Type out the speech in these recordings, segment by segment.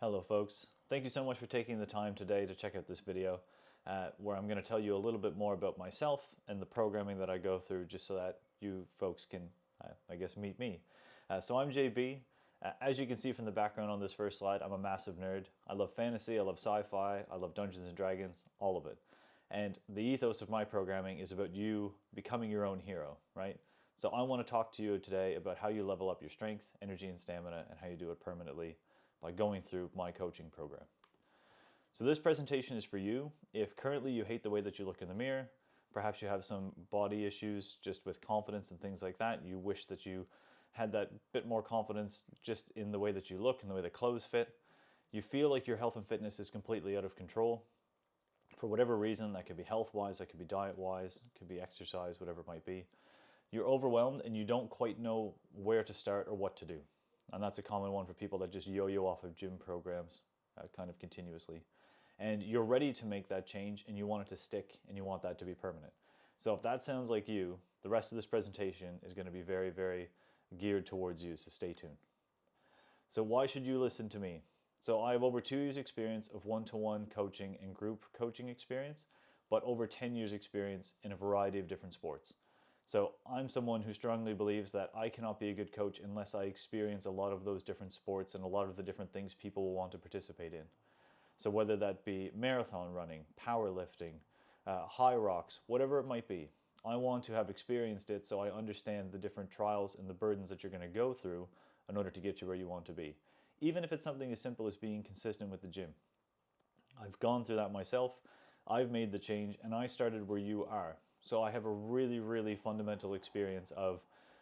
Hello folks, thank you so much for taking the time today to check out this video where I'm going to tell you a little bit more about myself and the programming that I go through just so that you folks can, I guess, meet me. So I'm JB. As you can see from the background on this first slide, I'm a massive nerd. I love fantasy, I love sci-fi, I love Dungeons and Dragons, all of it. And the ethos of my programming is about you becoming your own hero, right? So I want to talk to you today about how you level up your strength, energy, and stamina, and how you do it permanently by going through my coaching program. So this presentation is for you if currently you hate the way that you look in the mirror, perhaps you have some body issues just with confidence and things like that, you wish that you had that bit more confidence just in the way that you look and the way the clothes fit, you feel like your health and fitness is completely out of control, for whatever reason, that could be health-wise, that could be diet-wise, it could be exercise, whatever it might be, you're overwhelmed and you don't quite know where to start or what to do. And that's a common one for people that just yo-yo off of gym programs kind of continuously. And you're ready to make that change and you want it to stick and you want that to be permanent. So if that sounds like you, the rest of this presentation is going to be very, very geared towards you, so stay tuned. So why should you listen to me? So I have over 2 years experience of one-to-one coaching and group coaching experience, but over 10 years experience in a variety of different sports. So I'm someone who strongly believes that I cannot be a good coach unless I experience a lot of those different sports and a lot of the different things people will want to participate in. So whether that be marathon running, powerlifting, high rocks, whatever it might be, I want to have experienced it so I understand the different trials and the burdens that you're going to go through in order to get you where you want to be. Even if it's something as simple as being consistent with the gym. I've gone through that myself, I've made the change, and I started where you are. So I have a really, really fundamental experience of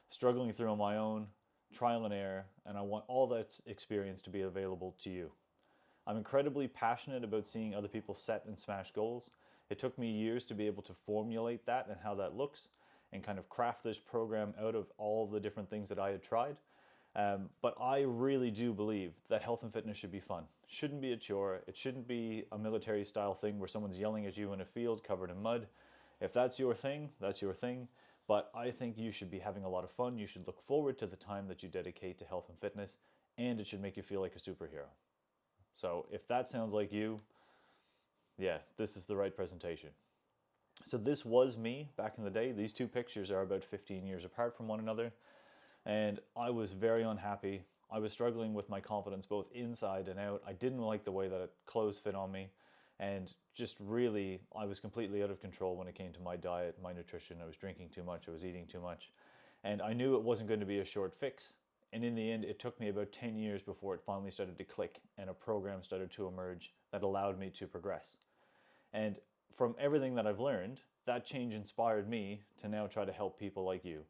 struggling through on my own, trial and error, and I want all that experience to be available to you. I'm incredibly passionate about seeing other people set and smash goals. It took me years to be able to formulate that and how that looks and kind of craft this program out of all the different things that I had tried. But I really do believe that health and fitness should be fun. It shouldn't be a chore. It shouldn't be a military style thing where someone's yelling at you in a field covered in mud. If that's your thing, that's your thing. But I think you should be having a lot of fun. You should look forward to the time that you dedicate to health and fitness, and it should make you feel like a superhero. So if that sounds like you, yeah, this is the right presentation. So this was me back in the day. These two pictures are about 15 years apart from one another. And I was very unhappy. I was struggling with my confidence both inside and out. I didn't like the way that clothes fit on me. And just really, I was completely out of control when it came to my diet, my nutrition. I was drinking too much, I was eating too much. And I knew it wasn't going to be a short fix. And in the end, it took me about 10 years before it finally started to click and a program started to emerge that allowed me to progress. And from everything that I've learned, that change inspired me to now try to help people like you.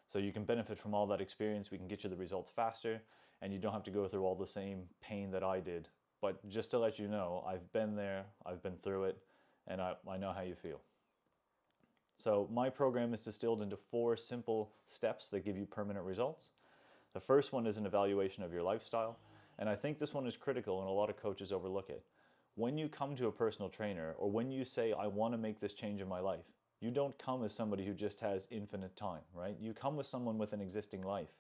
So you can benefit from all that experience, we can get you the results faster, and you don't have to go through all the same pain that I did. But just to let you know, I've been there, I've been through it, and I know how you feel. So my program is distilled into 4 simple steps that give you permanent results. The first one is an evaluation of your lifestyle, and I think this one is critical and a lot of coaches overlook it. When you come to a personal trainer, or when you say, I want to make this change in my life, you don't come as somebody who just has infinite time, right? You come with someone with an existing life,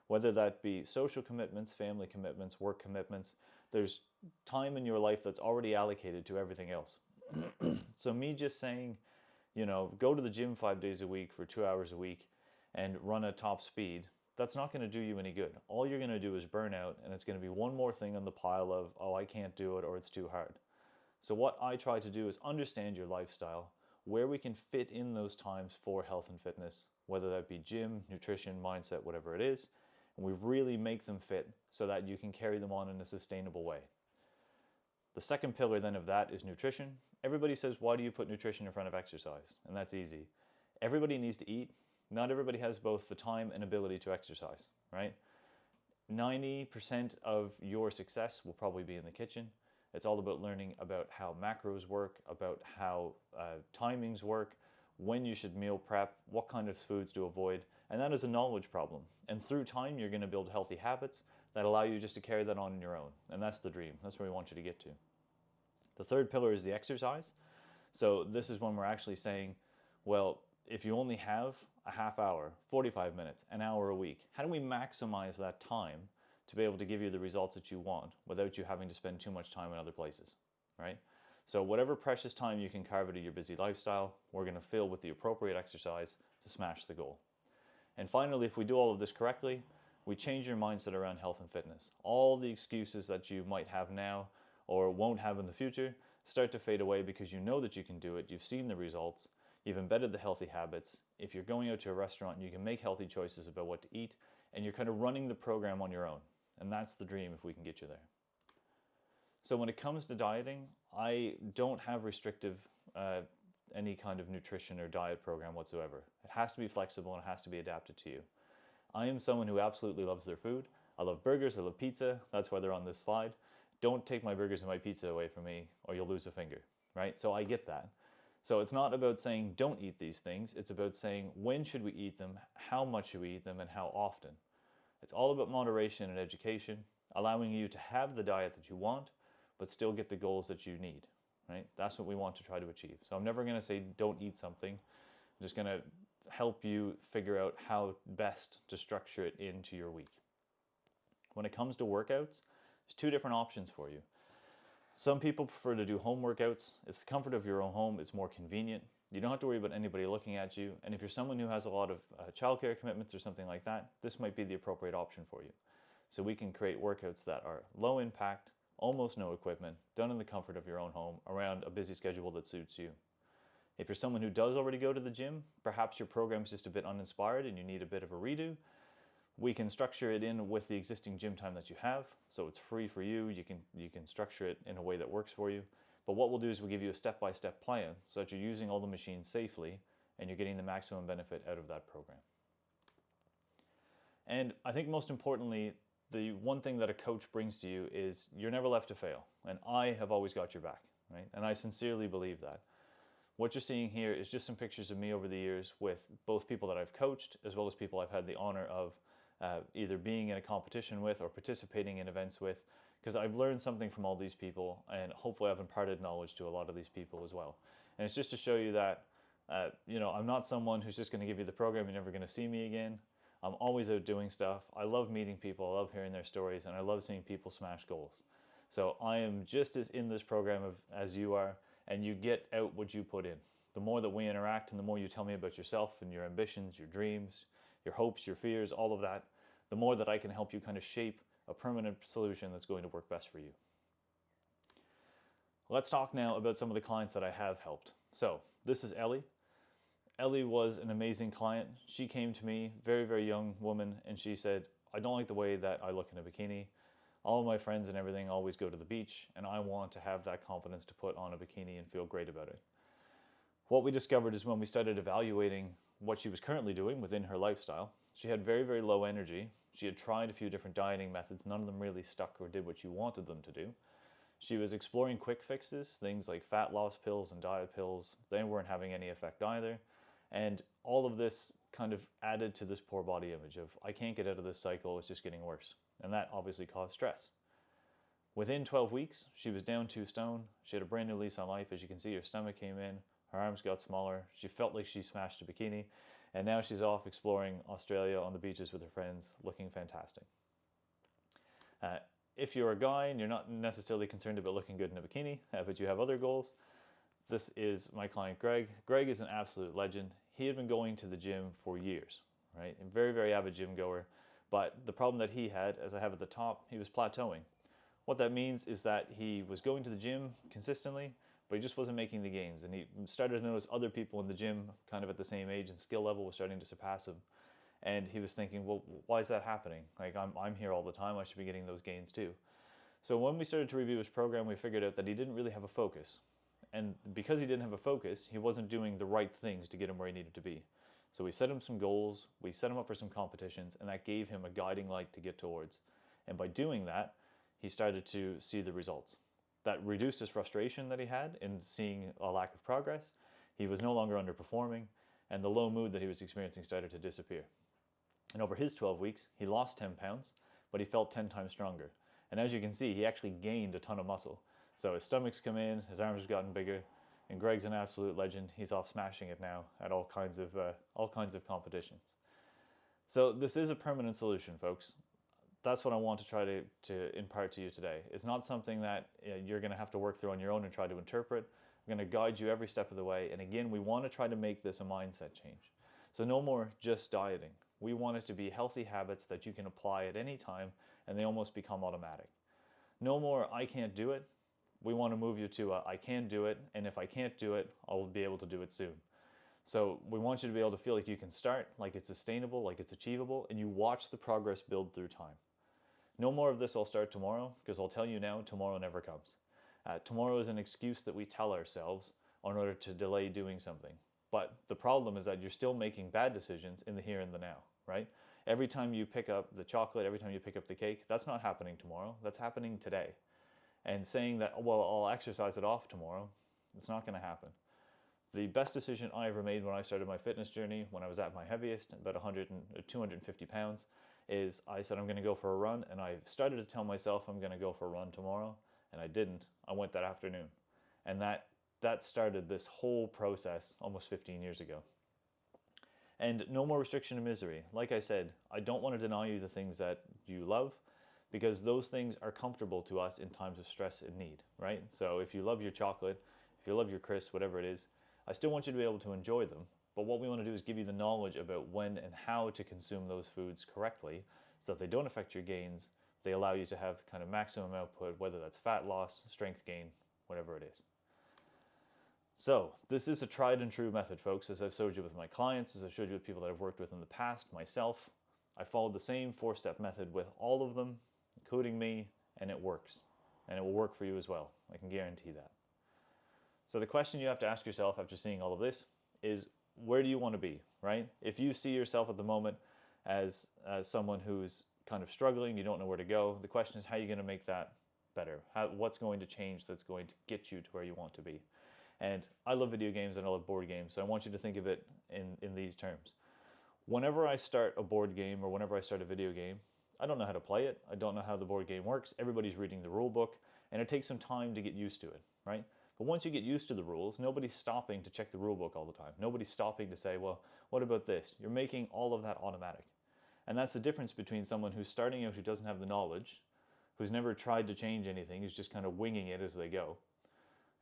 whether that be social commitments, family commitments, work commitments. There's time in your life that's already allocated to everything else. So me just saying, you know, go to the gym 5 days a week for 2 hours a week and run at top speed, that's not going to do you any good. All you're going to do is burn out, and it's going to be one more thing on the pile of, oh, I can't do it, or it's too hard. So what I try to do is understand your lifestyle, where we can fit in those times for health and fitness, whether that be gym, nutrition, mindset, whatever it is, and we really make them fit so that you can carry them on in a sustainable way. The second pillar then of that is nutrition. Everybody says, why do you put nutrition in front of exercise? And that's easy. Everybody needs to eat. Not everybody has both the time and ability to exercise, right? 90% of your success will probably be in the kitchen. It's all about learning about how macros work, about how timings work, when you should meal prep, what kind of foods to avoid, and that is a knowledge problem. And through time, you're going to build healthy habits that allow you just to carry that on your own. And that's the dream. That's where we want you to get to. The third pillar is the exercise. So this is when we're actually saying, well, if you only have a half hour, 45 minutes, an hour a week, how do we maximize that time to be able to give you the results that you want without you having to spend too much time in other places, right? So whatever precious time you can carve out of your busy lifestyle, we're going to fill with the appropriate exercise to smash the goal. And finally, if we do all of this correctly, we change your mindset around health and fitness. All the excuses that you might have now or won't have in the future start to fade away because you know that you can do it, you've seen the results, you've embedded the healthy habits. If you're going out to a restaurant, you can make healthy choices about what to eat, and you're kind of running the program on your own. And that's the dream if we can get you there. So when it comes to dieting, I don't have restrictive any kind of nutrition or diet program whatsoever. It has to be flexible and it has to be adapted to you. I am someone who absolutely loves their food. I love burgers, I love pizza, that's why they're on this slide. Don't take my burgers and my pizza away from me or you'll lose a finger, right? So I get that. So it's not about saying don't eat these things, it's about saying when should we eat them, how much should we eat them, and how often. It's all about moderation and education, allowing you to have the diet that you want, but still get the goals that you need, right? That's what we want to try to achieve. So I'm never gonna say don't eat something. I'm just gonna help you figure out how best to structure it into your week. When it comes to workouts, there's two different options for you. Some people prefer to do home workouts. It's the comfort of your own home, it's more convenient. You don't have to worry about anybody looking at you. And if you're someone who has a lot of childcare commitments or something like that, this might be the appropriate option for you. So we can create workouts that are low impact, almost no equipment, done in the comfort of your own home around a busy schedule that suits you. If you're someone who does already go to the gym, perhaps your program's just a bit uninspired and you need a bit of a redo, we can structure it in with the existing gym time that you have, so it's free for you. You can structure it in a way that works for you. But what we'll do is we'll give you a step-by-step plan so that you're using all the machines safely and you're getting the maximum benefit out of that program. And I think most importantly, the one thing that a coach brings to you is you're never left to fail. And I have always got your back, right? And I sincerely believe that. What you're seeing here is just some pictures of me over the years with both people that I've coached as well as people I've had the honor of either being in a competition with or participating in events with, because I've learned something from all these people and hopefully I've imparted knowledge to a lot of these people as well. And it's just to show you that I'm not someone who's just going to give you the program, you're never going to see me again. I'm always out doing stuff. I love meeting people, I love hearing their stories, and I love seeing people smash goals. So I am just as in this program as you are, and you get out what you put in. The more that we interact and the more you tell me about yourself and your ambitions, your dreams, your hopes, your fears, all of that, the more that I can help you kind of shape a permanent solution that's going to work best for you. Let's talk now about some of the clients that I have helped. So this is Ellie. Ellie was an amazing client. She came to me, very, very young woman, and she said, I don't like the way that I look in a bikini. All of my friends and everything always go to the beach, and I want to have that confidence to put on a bikini and feel great about it. What we discovered is when we started evaluating what she was currently doing within her lifestyle, she had very, very low energy. She had tried a few different dieting methods. None of them really stuck or did what you wanted them to do. She was exploring quick fixes, things like fat loss pills and diet pills. They weren't having any effect either. And all of this kind of added to this poor body image of, I can't get out of this cycle, it's just getting worse. And that obviously caused stress. Within 12 weeks, she was down 2 stone. She had a brand new lease on life. As you can see, her stomach came in, her arms got smaller. She felt like she smashed a bikini. And now she's off exploring Australia on the beaches with her friends, looking fantastic. If you're a guy and you're not necessarily concerned about looking good in a bikini, but you have other goals, this is my client Greg. Greg is an absolute legend. He had been going to the gym for years, right? A very, very avid gym goer. But the problem that he had, as I have at the top, he was plateauing. What that means is that he was going to the gym consistently, but he just wasn't making the gains. And he started to notice other people in the gym kind of at the same age and skill level was starting to surpass him. And he was thinking, well, why is that happening? Like, I'm here all the time, I should be getting those gains too. So when we started to review his program, we figured out that he didn't really have a focus. And because he didn't have a focus, he wasn't doing the right things to get him where he needed to be. So we set him some goals, we set him up for some competitions, and that gave him a guiding light to get towards. And by doing that, he started to see the results. That reduced his frustration that he had in seeing a lack of progress. He was no longer underperforming, and the low mood that he was experiencing started to disappear. And over his 12 weeks, he lost 10 pounds, but he felt 10 times stronger. And as you can see, he actually gained a ton of muscle. So his stomach's come in, his arms have gotten bigger, and Greg's an absolute legend. He's off smashing it now at all kinds of competitions. So this is a permanent solution, folks. that's what I want to try to impart to you today. It's not something that you're going to have to work through on your own and try to interpret. I'm going to guide you every step of the way. And again, we want to try to make this a mindset change. So no more just dieting. We want it to be healthy habits that you can apply at any time, and they almost become automatic. No more, I can't do it. We want to move you to I can do it, and if I can't do it, I'll be able to do it soon. So we want you to be able to feel like you can start, like it's sustainable, like it's achievable, and you watch the progress build through time. No more of this, I'll start tomorrow, because I'll tell you now, tomorrow never comes. Tomorrow is an excuse that we tell ourselves in order to delay doing something. But the problem is that you're still making bad decisions in the here and the now, right? Every time you pick up the chocolate, every time you pick up the cake, that's not happening tomorrow, that's happening today. And saying that, well, I'll exercise it off tomorrow, it's not going to happen. The best decision I ever made when I started my fitness journey, when I was at my heaviest, about 250 pounds, is I said I'm going to go for a run, and I started to tell myself I'm going to go for a run tomorrow, and I didn't. I went that afternoon. And that started this whole process almost 15 years ago. And no more restriction and misery. Like I said, I don't want to deny you the things that you love, because those things are comfortable to us in times of stress and need, right? So if you love your chocolate, if you love your crisps, whatever it is, I still want you to be able to enjoy them. But what we want to do is give you the knowledge about when and how to consume those foods correctly, so that they don't affect your gains. They allow you to have kind of maximum output, whether that's fat loss, strength gain, whatever it is. So this is a tried and true method, folks, as I've showed you with my clients, as I've showed you with people that I've worked with in the past, myself. I followed the same 4-step method with all of them, including me, and it works. And it will work for you as well. I can guarantee that. So the question you have to ask yourself after seeing all of this is, where do you want to be, right? If you see yourself at the moment as someone who's kind of struggling, you don't know where to go, the question is, how are you going to make that better? What's going to change that's going to get you to where you want to be? And I love video games and I love board games, so I want you to think of it in these terms. Whenever I start a board game or whenever I start a video game, I don't know how to play it. I don't know how the board game works. Everybody's reading the rule book, and it takes some time to get used to it, right? But once you get used to the rules, nobody's stopping to check the rule book all the time. Nobody's stopping to say, well, what about this? You're making all of that automatic. And that's the difference between someone who's starting out who doesn't have the knowledge, who's never tried to change anything, who's just kind of winging it as they go,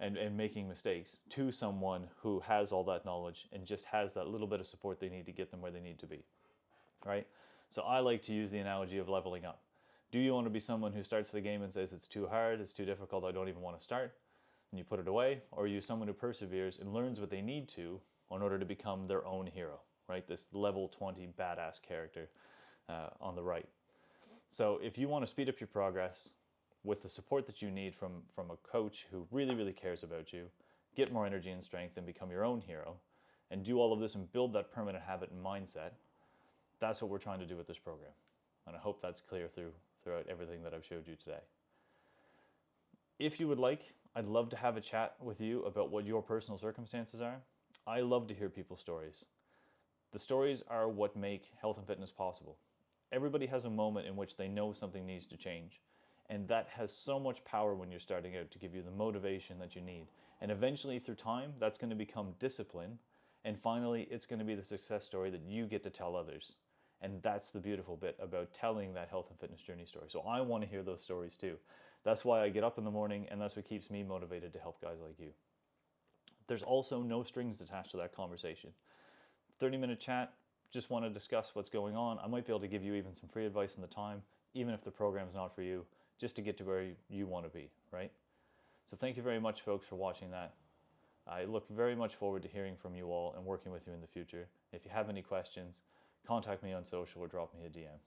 and making mistakes, to someone who has all that knowledge and just has that little bit of support they need to get them where they need to be, right? So I like to use the analogy of leveling up. Do you want to be someone who starts the game and says it's too hard, it's too difficult, I don't even want to start, and you put it away? Or are you someone who perseveres and learns what they need to in order to become their own hero, right? This level 20 badass character on the right. So if you want to speed up your progress with the support that you need from a coach who really, really cares about you, get more energy and strength and become your own hero, and do all of this and build that permanent habit and mindset, that's what we're trying to do with this program. And I hope that's clear throughout everything that I've showed you today. If you would like, I'd love to have a chat with you about what your personal circumstances are. I love to hear people's stories. The stories are what make health and fitness possible. Everybody has a moment in which they know something needs to change. And that has so much power when you're starting out to give you the motivation that you need. And eventually through time, that's going to become discipline. And finally, it's going to be the success story that you get to tell others. And that's the beautiful bit about telling that health and fitness journey story. So I want to hear those stories too. That's why I get up in the morning, and that's what keeps me motivated to help guys like you. There's also no strings attached to that conversation. 30-minute chat, just want to discuss what's going on. I might be able to give you even some free advice in the time, even if the program's not for you, just to get to where you want to be, right? So thank you very much, folks, for watching that. I look very much forward to hearing from you all and working with you in the future. If you have any questions, contact me on social or drop me a DM.